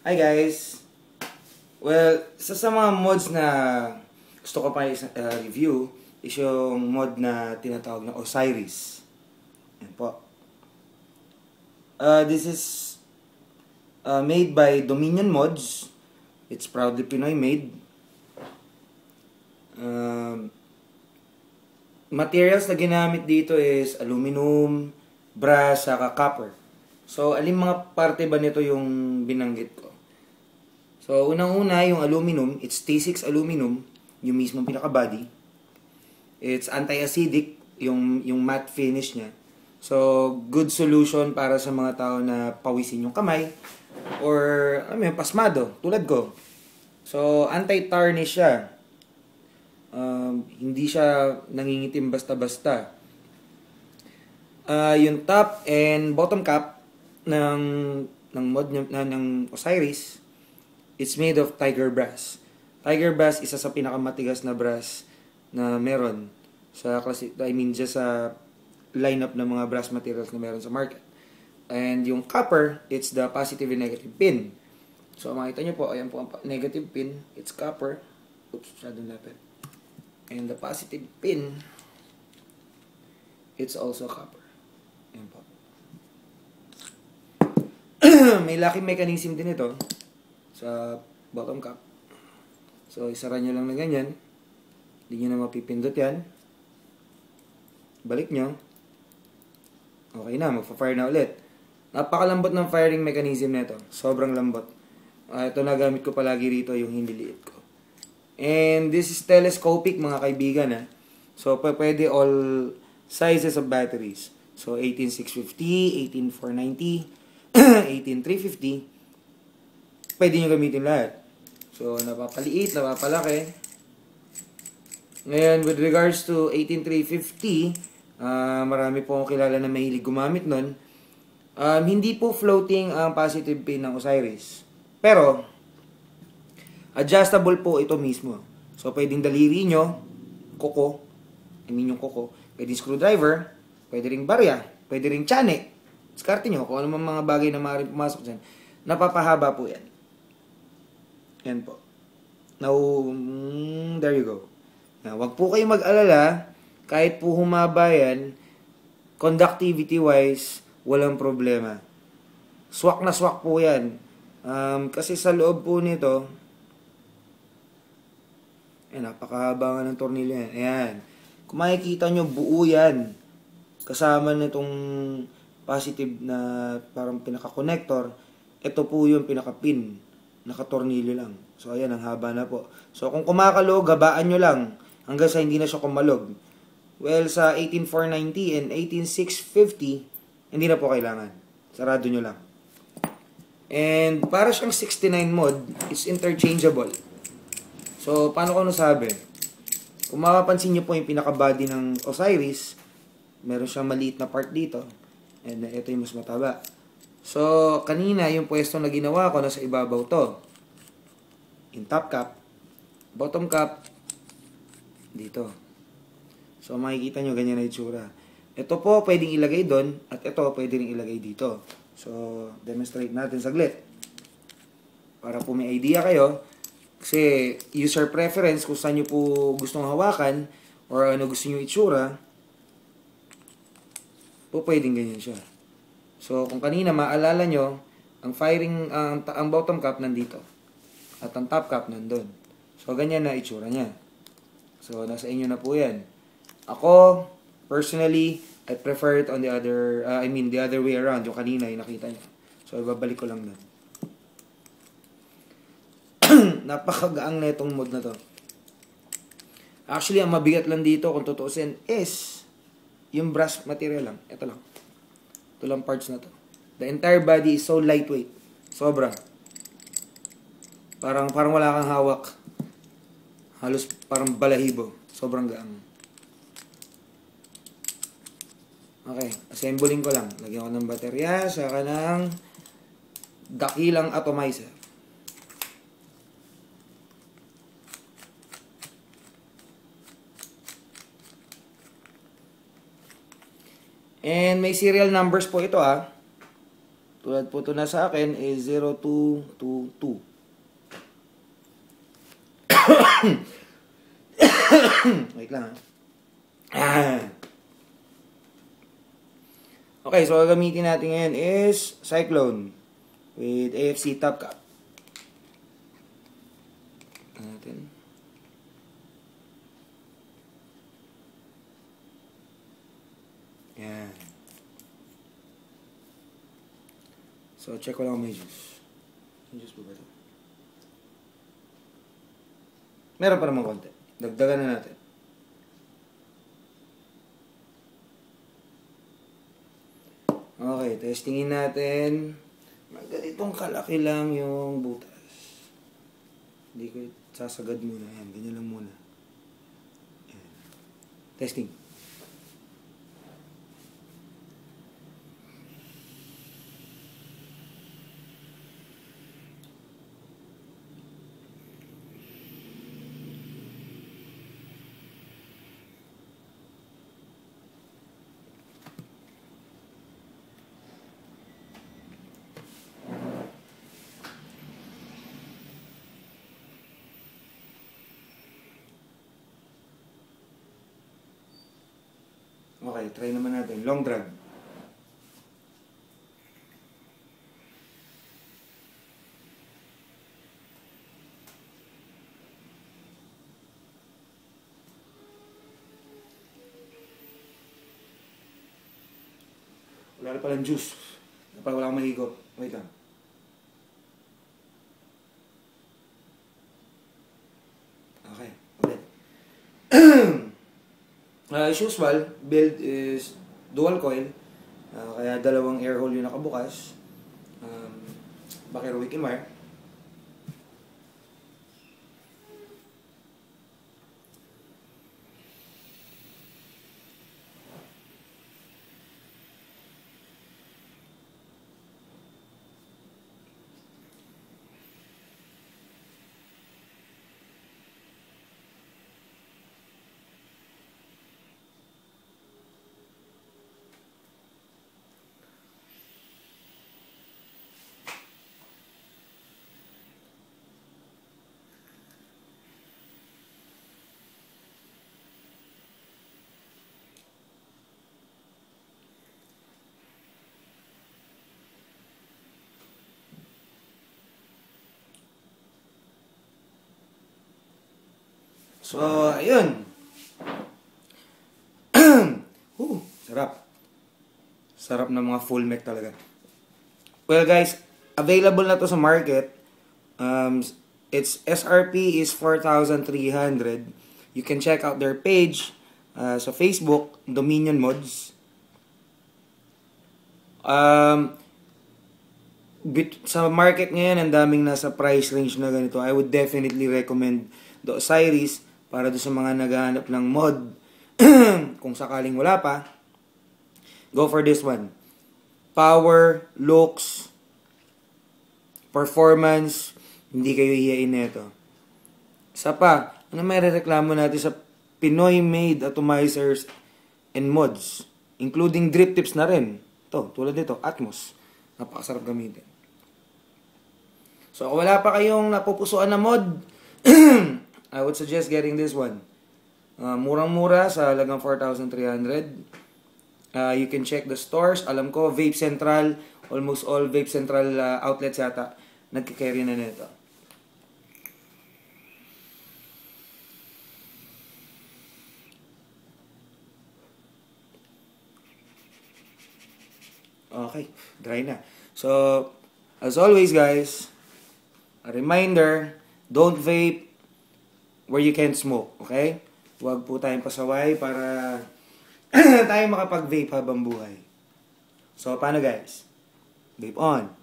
Hi guys! Well, sa mga mods na gusto ko pa review is yung mod na tinatawag na Osiris. Yan po. This is made by Dominion Mods. It's proudly Pinoy made. Materials na ginamit dito is aluminum, brass, saka copper. So, alin mga parte ba nito yung binanggit ko? So, unang-una, yung aluminum, it's T6 aluminum, yung mismong pinaka-body. It's anti-acidic, yung matte finish niya. So, good solution para sa mga tao na pawisin yung kamay or pasmado, tulad ko. So, anti-tarnish siya. Hindi siya nangingitim basta-basta. Yung top and bottom cap ng mod ng Osiris, it's made of tiger brass. Tiger brass isa sa pinakamatigas na brass na meron sa just sa lineup ng mga brass materials na meron sa market. And yung copper, it's the positive and negative pin. So makita nyo po, ayan po ang negative pin, it's copper. Oops, masyadong lapit. And the positive pin, it's also copper. Ayan po. May locking mechanism din ito sa bottom cap. So, isara nyo lang na ganyan. Hindi nyo na mapipindot yan. Balik nyo. Okay na, magpa-fire na ulit. Napakalambot ng firing mechanism nito. Sobrang lambot. Ito na gamit ko palagi rito, yung hiniliit ko. And this is telescopic mga kaibigan. So, pwede all sizes of batteries. So, 18650, 18490, 18350. Pwede nyo gamitin lahat. So, napapaliit, napapalaki. Ngayon, with regards to 18350, marami po akong kilala na mahilig gumamit nun. Hindi po floating ang positive pin ng Osiris. Pero, adjustable po ito mismo. So, pwedeng daliri nyo, kuko, yung kuko, pwedeng screwdriver, pwede ring barya, pwede ring tiyanek. Diskarte nyo kung ano mga bagay na maaaring pumasok dyan. Napapahaba po yan. Yan po. Now, there you go. Now, wag po kayong mag-alala. Kahit po humaba yan, conductivity-wise, walang problema. Swak na swak po yan. Kasi sa loob po nito, napakahaba nga ng tornilyo yan. Ayan. Kung makikita nyo, buo yan. Kasama nitong positive na parang pinaka-connector. Ito po yung pinaka-pin. Nakatornilyo lang. So, ayan, ang haba na po. So, kung kumakalog, gabaan nyo lang hanggang sa hindi na siya kumalog. Well, sa 18490 and 18650, hindi na po kailangan. Sarado nyo lang. And, para siyang 69 mod, it's interchangeable. So, paano ko nasabi? Kung mapapansin nyo po yung pinaka-body ng Osiris, meron siyang maliit na part dito. And ito yung mas mataba. So, kanina, yung pwesto na ginawa ko, nasa ibabaw to. Yung top cap, bottom cap, dito. So, makikita nyo, ganyan na itsura. Ito po, pwedeng ilagay doon, at ito, pwede rin ilagay dito. So, demonstrate natin saglit. Para po may idea kayo, kasi user preference, kung saan nyo po gustong hawakan, or ano gusto nyo itsura, po pwedeng ganyan siya. So, kung kanina maalala nyo, ang firing, ang bottom cap nandito. At ang top cap nandun. So, ganyan na itsura niya. So, nasa inyo na po yan. Ako, personally, I prefer it on the other, the other way around. Yung kanina, yung nakita nyo. So, ibabalik ko lang nun. Napakagaang na itong mod na to. Actually, ang mabigat lang dito, kung tutuusin, is yung brass material lang. Ito lang. Ito lang parts na to. The entire body is so lightweight. Sobra. Parang wala kang hawak. Halos parang balahibo. Sobrang gaang. Okay. Assembling ko lang. Lagyan ko ng baterya. Saka ng dakilang atomizer. And may serial numbers po ito Tulad po ito na sa akin is 0222. Wait lang ha. Okay, so gagamitin natin ngayon is Cyclone with AFC Top Cap. Natin. Yan. So, check ko lang may juice. May juice po ba ito? Meron pa naman konti. Dagdagan na natin. Okay, testingin natin. Ganitong kalaki lang yung butas. Hindi ko sasagad muna. Ayan, ganyan lang muna. Ayan. Testing. Okay, try naman natin. Long drag. Wala na palang juice. Wala akong mahigop. Wait lang. Okay, ulit. As usual, build is dual coil. Kaya dalawang air hole yung nakabukas. Bakero Wikimar. So, ayun. Sarap. Sarap ng mga full mech talaga. Well guys, available na to sa market. Its SRP is 4,300. You can check out their page sa Facebook, Dominion Mods. Sa market ngayon, ang daming nasa price range na ganito. I would definitely recommend the Osiris para do sa mga naghahanap ng mod. Kung sakaling wala pa, go for this one. Power, looks, performance, hindi kayo hiyain nito. Isa pa, ano may reklamo natin sa Pinoy-made atomizers and mods, including drip tips na rin. Ito, tulad nito, Atmos. Napakasarap gamitin. So, kung wala pa kayong napupusuan na mod, I would suggest getting this one. Murang-mura sa halagang 4,300. You can check the stores. Alam ko, Vape Central, almost all Vape Central outlets yata, nagkikarry na nito. Okay, dry na. So, as always guys, a reminder, don't vape where you can't smoke, okay? Huwag po tayong pasaway para tayo makapag-vape habang buhay. So, paano guys? Vape on!